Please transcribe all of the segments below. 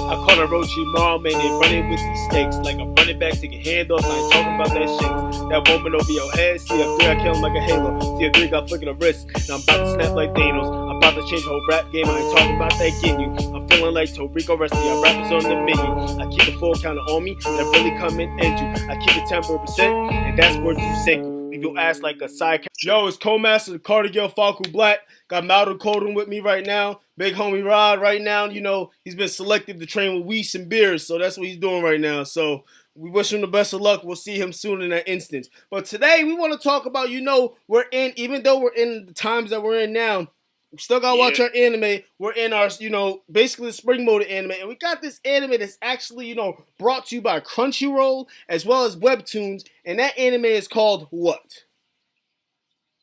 I caught Orochi mom and they running with these stakes. Like I'm running back, taking handoffs. I ain't talking about that shit. That moment over your head. CF3, I kill him like a halo. CF3 got flicking a wrist. Now I'm about to snap like Thanos. I'm about to change the whole rap game. I ain't talking about that Ginyu. I'm feeling like Toriko Rusty. I rappers on the menu. I keep a full counter on me. That really come and end you. I keep it 10%, and that's worth you Senku. Leave your ass like a side. Yo, it's Co-Master, the Cardigan Falco Black. Got Maldo Coding with me right now. Big homie Rod right now. You know, he's been selected to train with Weiss and Beers, so that's what he's doing right now. So we wish him the best of luck. We'll see him soon in that instance. But today we want to talk about, even though we're in the times that we're in now, we still gotta watch our anime. We're in our, basically the spring mode of anime. And we got this anime that's actually, brought to you by Crunchyroll as well as Webtoons. And that anime is called what?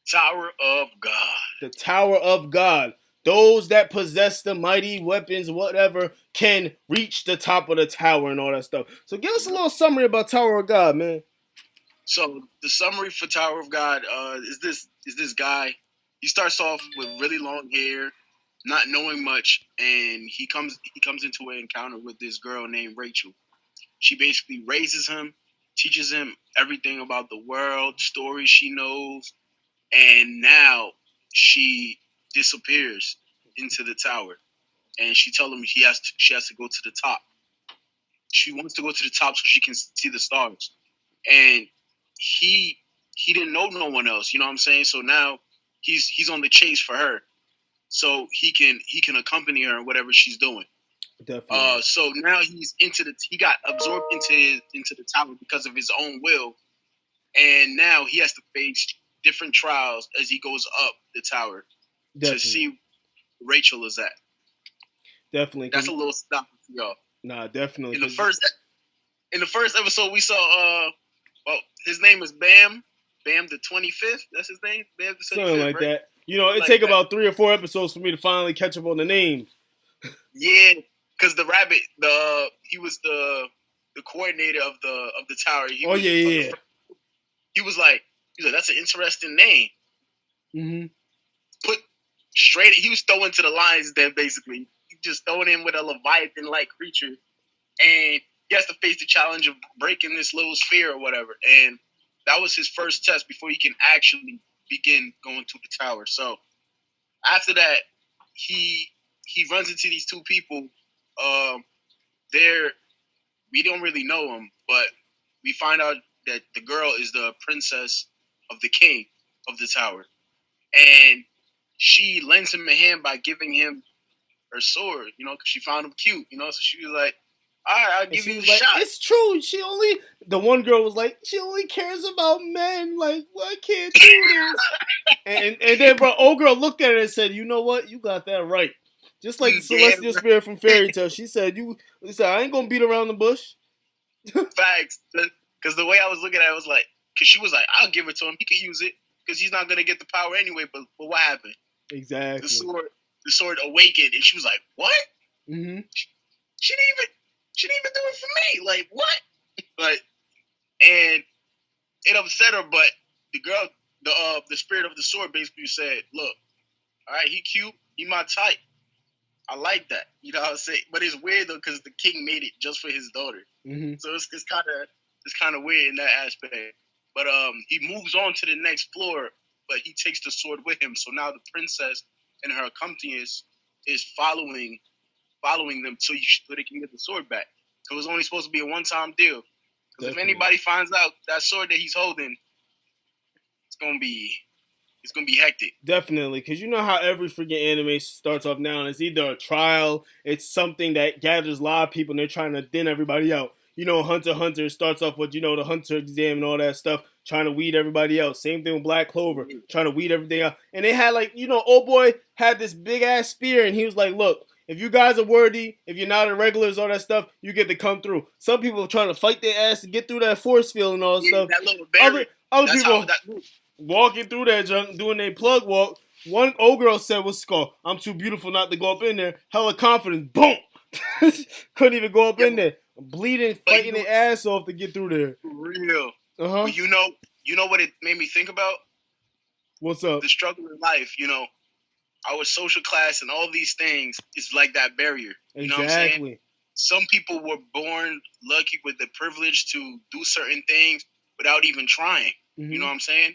Tower of God. The Tower of God. Those that possess the mighty weapons, whatever, can reach the top of the tower and all that stuff. So give us a little summary about Tower of God, man. So the summary for Tower of God is this guy. He starts off with really long hair, not knowing much, and he comes into an encounter with this girl named Rachel. She basically raises him, teaches him everything about the world, stories she knows, and now she disappears into the tower, and she tells him she has to go to the top. She wants to go to the top so she can see the stars, and he didn't know no one else. You know what I'm saying? So now he's on the chase for her, so he can accompany her in whatever she's doing. Definitely. So now he got absorbed into the tower because of his own will, and now he has to face different trials as he goes up the tower. Definitely. To see where Rachel is at. Definitely. That's a little stop for y'all. Nah, definitely. In the first episode, we saw his name is Bam the 25th. That's his name. Bam the 25th. Something like right? that. It take about 3 or 4 episodes for me to finally catch up on the names. Yeah, because the rabbit, he was the coordinator of the tower. He was like, that's an interesting name. Mm-hmm. He was throwing to the lions then, basically. He just throwing in with a Leviathan-like creature. And he has to face the challenge of breaking this little sphere or whatever. And that was his first test before he can actually begin going to the tower. So after that, he runs into these two people. We don't really know them, but we find out that the girl is the princess of the king of the tower. And she lends him a hand by giving him her sword, because she found him cute, so she was like, all right, I'll give you a shot. It's true. The one girl was like, she only cares about men. Like, well, I can't do this. and then, bro, old girl looked at her and said, you know what? You got that right. Just like the Celestial Spirit from Fairy Tail. She said, I ain't going to beat around the bush. Facts. Because the way I was looking at it was like, because she was like, I'll give it to him. He could use it because he's not going to get the power anyway. But what happened? Exactly. The sword awakened, and she was like, "What? Mm-hmm. She didn't even do it for me. Like what?" And it upset her. But the girl, the spirit of the sword, basically said, "Look, all right, he cute. He my type. I like that. You know what I'm saying? But it's weird though because the king made it just for his daughter. Mm-hmm. So it's kind of weird in that aspect. But he moves on to the next floor." But he takes the sword with him. So now the princess and her accompanist is following them so they can get the sword back. It was only supposed to be a one-time deal. Because if anybody finds out that sword that he's holding, it's gonna be hectic. Definitely, because you know how every freaking anime starts off now, and it's either a trial, it's something that gathers a lot of people, and they're trying to thin everybody out. Hunter x Hunter starts off with, the Hunter exam and all that stuff, trying to weed everybody out. Same thing with Black Clover, trying to weed everything out. And they had old boy had this big ass spear, and he was like, look, if you guys are worthy, if you're not irregulars, all that stuff, you get to come through. Some people are trying to fight their ass to get through that force field and all that stuff. That little barrier. Other people walking through that junk, doing their plug walk. One old girl said, what's it called? I'm too beautiful not to go up in there. Hella confidence. Boom! Couldn't even go up in there. Bleeding, fighting their ass off to get through there. For real. Uh-huh. But you know what it made me think about? What's up? The struggle in life, our social class and all these things is like that barrier. You know what I'm saying? some people were born lucky with the privilege to do certain things without even trying. Mm-hmm. You know what I'm saying?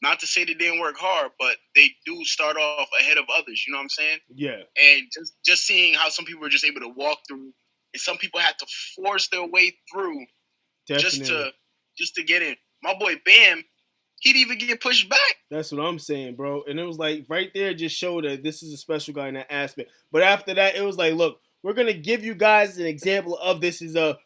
Not to say they didn't work hard, but they do start off ahead of others. You know what I'm saying? Yeah. And just seeing how some people were just able to walk through, and some people had to force their way through Definitely. just to get in. My boy Bam, he'd even get pushed back. That's what I'm saying, bro. And it was like right there just showed that this is a special guy in that aspect. But after that, it was like, look, we're gonna give you guys an example of this is a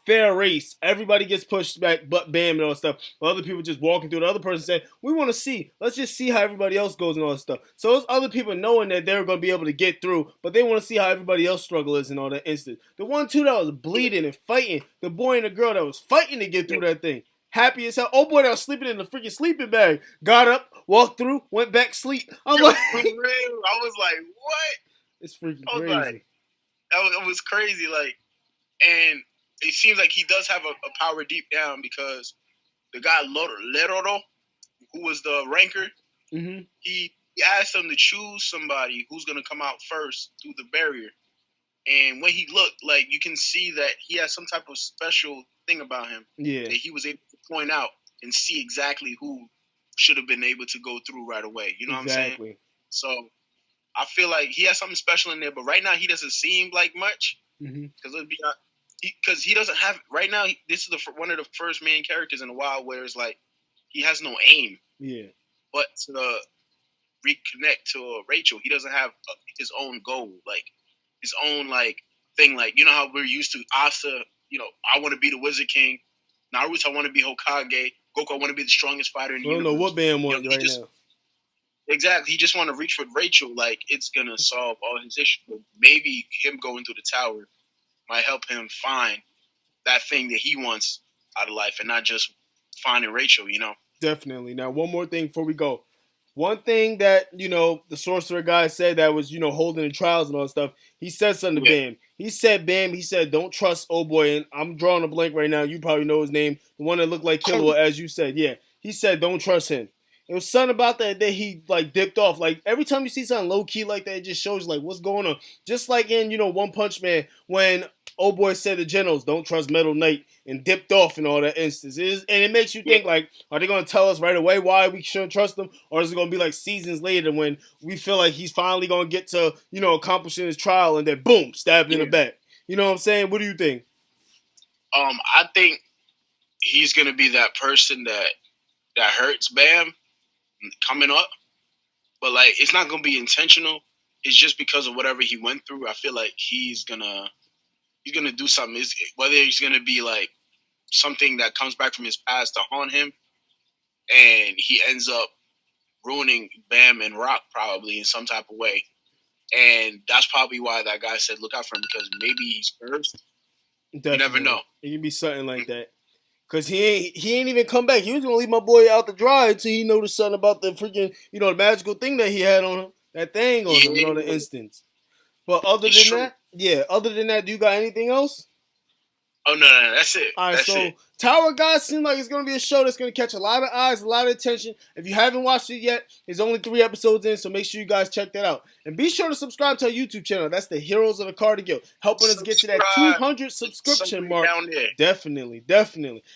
fair race. Everybody gets pushed back, but Bam and all that stuff. But other people just walking through. The other person said, "We want to see. Let's just see how everybody else goes and all that stuff." So those other people knowing that they're gonna be able to get through, but they want to see how everybody else struggle is and all that instant. The 1-2 that was bleeding and fighting, the boy and the girl that was fighting to get through that thing. Happy as hell. Oh boy, that was sleeping in the freaking sleeping bag. Got up, walked through, went back sleep. I'm like, I was like, what? It's freaking crazy. Like, it was crazy. Like, and it seems like he does have a power deep down because the guy Leroro, who was the ranker, mm-hmm. he asked him to choose somebody who's gonna come out first through the barrier. And when he looked, like you can see that he has some type of special thing about him. Yeah. That he was able to point out and see exactly who should have been able to go through right away. You know what I'm saying? So I feel like he has something special in there, but right now he doesn't seem like much. Because he doesn't have right now. This is one of the first main characters in a while where it's like he has no aim. Yeah. But to reconnect to Rachel, he doesn't have his own goal, like his own like thing. Like you know how we're used to Asa. You know, I want to be the Wizard King. Naruto, I want to be Hokage. Goku, I want to be the strongest fighter in the universe. I don't know what Bam wants right now. Exactly. He just want to reach for Rachel. Like, it's going to solve all his issues. But maybe him going through the tower might help him find that thing that he wants out of life and not just finding Rachel, you know? Definitely. Now, one more thing before we go. One thing that, the sorcerer guy said that was, holding the trials and all that stuff, he said something to Bam. He said, don't trust old boy. And I'm drawing a blank right now. You probably know his name. The one that looked like Killua, as you said. Yeah. He said, don't trust him. It was something about that he, dipped off. Like, every time you see something low-key like that, it just shows, what's going on. Just like in, One Punch Man, when old boy said to generals, don't trust Metal Knight, and dipped off in all that instances. And it makes you think, are they going to tell us right away why we shouldn't trust them? Or is it going to be, seasons later when we feel like he's finally going to get to, accomplishing his trial, and then, boom, stabbed in the back. You know what I'm saying? What do you think? I think he's going to be that person that hurts Bam coming up, but it's not gonna be intentional. It's just because of whatever he went through. I feel like he's gonna do something. Whether it's gonna be something that comes back from his past to haunt him, and he ends up ruining Bam and Rock probably in some type of way. And that's probably why that guy said look out for him, because maybe he's cursed. Definitely. You never know. It can be something like that. Cause he ain't even come back. He was gonna leave my boy out to dry until he noticed something about the freaking, the magical thing that he had on him. That thing on him, in the instance. But other than that, do you got anything else? Oh no, that's it. All right, Tower of God seems like it's gonna be a show that's gonna catch a lot of eyes, a lot of attention. If you haven't watched it yet, there's only 3 episodes in, so make sure you guys check that out. And be sure to subscribe to our YouTube channel. That's the Heroes of the Cardi Guild, helping us get to that 200 subscription mark. Definitely.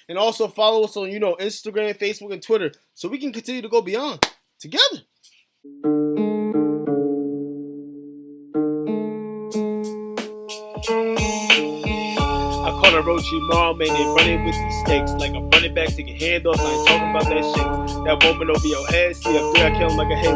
And also follow us on, Instagram, Facebook, and Twitter, so we can continue to go beyond together. Orochimaru, man, they running with these stakes like I'm running back taking handoffs. I ain't talking about that shit. That woman over your head, see up there, I kill him like a halo.